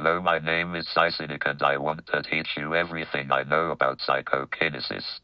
Hello, my name is Psychokinesis and I want to teach you everything I know about psychokinesis.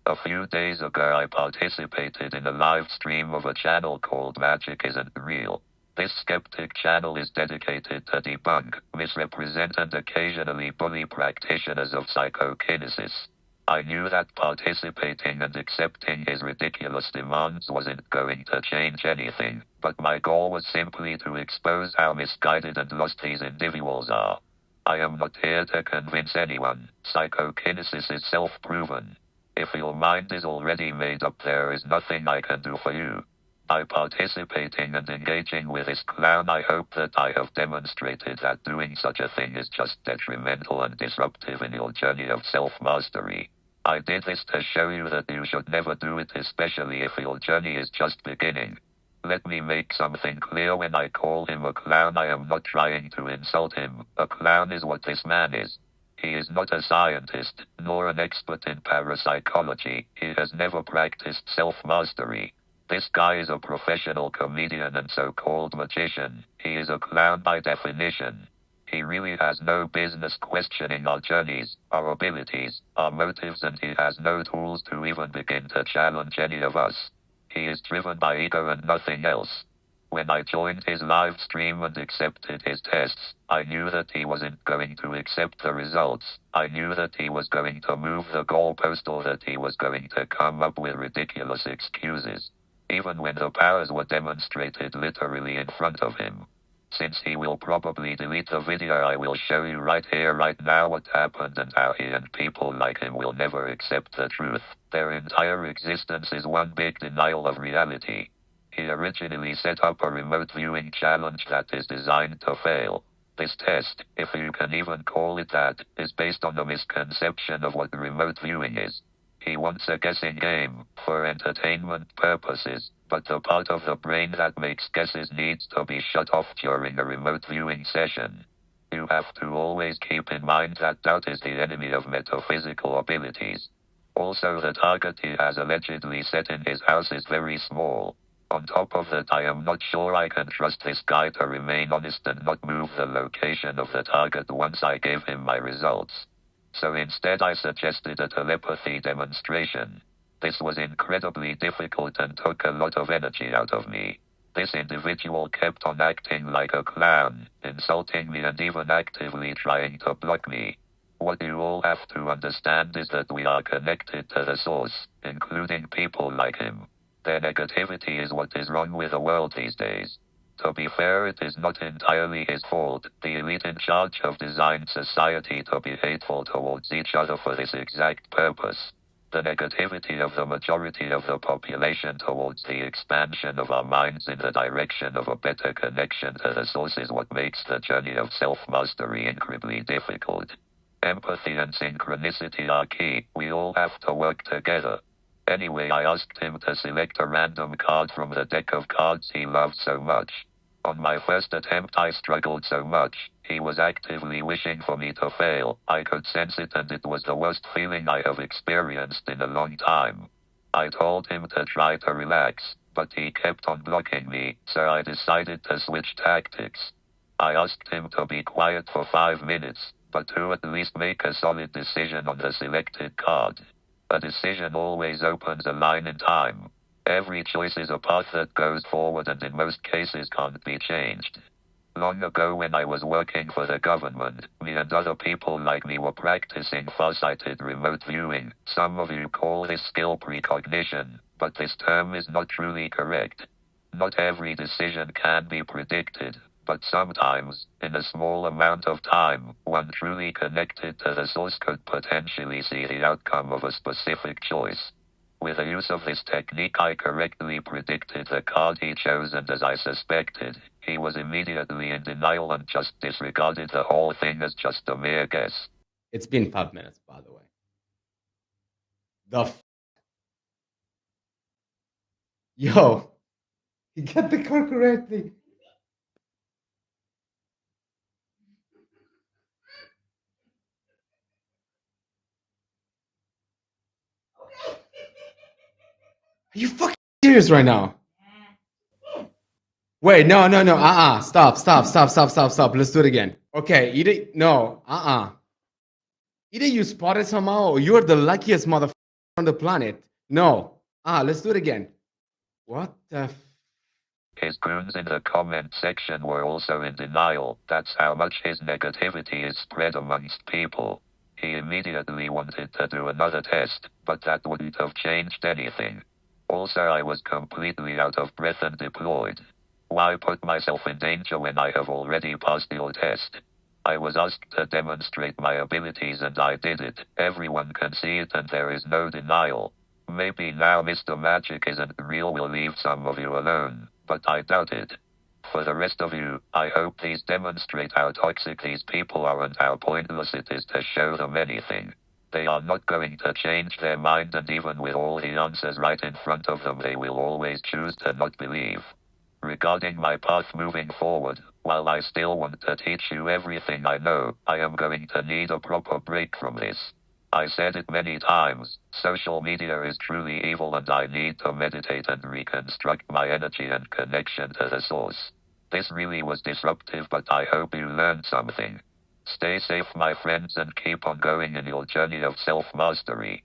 A few days ago I participated in a live stream of a channel called Magic Isn't Real. This skeptic channel is dedicated to debunk, misrepresent and occasionally bully practitioners of psychokinesis. I knew that participating and accepting his ridiculous demands wasn't going to change anything, but my goal was simply to expose how misguided and lost these individuals are. I am not here to convince anyone. Psychokinesis is self-proven. If your mind is already made up, there is nothing I can do for you. By participating and engaging with this clown, I hope that I have demonstrated that doing such a thing is just detrimental and disruptive in your journey of self-mastery. I did this to show you that you should never do it, especially if your journey is just beginning. Let me make something clear. When I call him a clown, I am not trying to insult him. A clown is what this man is. He is not a scientist, nor an expert in parapsychology. He has never practiced self-mastery. This guy is a professional comedian and so-called magician. He is a clown by definition. He really has no business questioning our journeys, our abilities, our motives, and he has no tools to even begin to challenge any of us. He is driven by ego and nothing else. When I joined his live stream and accepted his tests, I knew that he wasn't going to accept the results. I knew that he was going to move the goalpost, or that he was going to come up with ridiculous excuses, even when the powers were demonstrated literally in front of him. Since he will probably delete the video, I will show you right here, right now, what happened and how he and people like him will never accept the truth. Their entire existence is one big denial of reality. He originally set up a remote viewing challenge that is designed to fail. This test, if you can even call it that, is based on a misconception of what remote viewing is. He wants a guessing game, for entertainment purposes, but the part of the brain that makes guesses needs to be shut off during a remote viewing session. You have to always keep in mind that doubt is the enemy of metaphysical abilities. Also, the target he has allegedly set in his house is very small. On top of that, I am not sure I can trust this guy to remain honest and not move the location of the target once I gave him my results. So instead I suggested a telepathy demonstration. This was incredibly difficult and took a lot of energy out of me. This individual kept on acting like a clown, insulting me and even actively trying to block me. What you all have to understand is that we are connected to the source, including people like him. Their negativity is what is wrong with the world these days. To be fair, it is not entirely his fault. The elite in charge have designed society to be hateful towards each other for this exact purpose. The negativity of the majority of the population towards the expansion of our minds in the direction of a better connection to the source is what makes the journey of self-mastery incredibly difficult. Empathy and synchronicity are key. We all have to work together. Anyway, I asked him to select a random card from the deck of cards he loved so much. On my first attempt I struggled so much. He was actively wishing for me to fail. I could sense it, and it was the worst feeling I have experienced in a long time. I told him to try to relax, but he kept on blocking me, so I decided to switch tactics. I asked him to be quiet for 5 minutes, but to at least make a solid decision on the selected card. A decision always opens a line in time. Every choice is a path that goes forward and in most cases can't be changed. Long ago, when I was working for the government, me and other people like me were practicing farsighted remote viewing. Some of you call this skill precognition, but this term is not truly correct. Not every decision can be predicted, but sometimes, in a small amount of time, one truly connected to the source could potentially see the outcome of a specific choice. With the use of this technique, I correctly predicted the card he chose, and as I suspected, he was immediately in denial and just disregarded the whole thing as just a mere guess. It's been 5 minutes, by the way. Yo, he got the card correctly. Are you fucking serious right now? Wait, no. Stop. Let's do it again. Okay, no, either you spotted somehow or you're the luckiest motherfucker on the planet. No. Let's do it again. What the His goons in the comment section were also in denial. That's how much his negativity is spread amongst people. He immediately wanted to do another test, but that wouldn't have changed anything. Also, I was completely out of breath and deployed. Why put myself in danger when I have already passed your test? I was asked to demonstrate my abilities and I did it. Everyone can see it and there is no denial. Maybe now Mr. Magic isn't real will leave some of you alone, but I doubt it. For the rest of you, I hope these demonstrate how toxic these people are and how pointless it is to show them anything. They are not going to change their mind, and even with all the answers right in front of them, they will always choose to not believe. Regarding my path moving forward, while I still want to teach you everything I know, I am going to need a proper break from this. I said it many times, social media is truly evil and I need to meditate and reconstruct my energy and connection to the source. This really was disruptive, but I hope you learned something. Stay safe, my friends, and keep on going in your journey of self-mastery.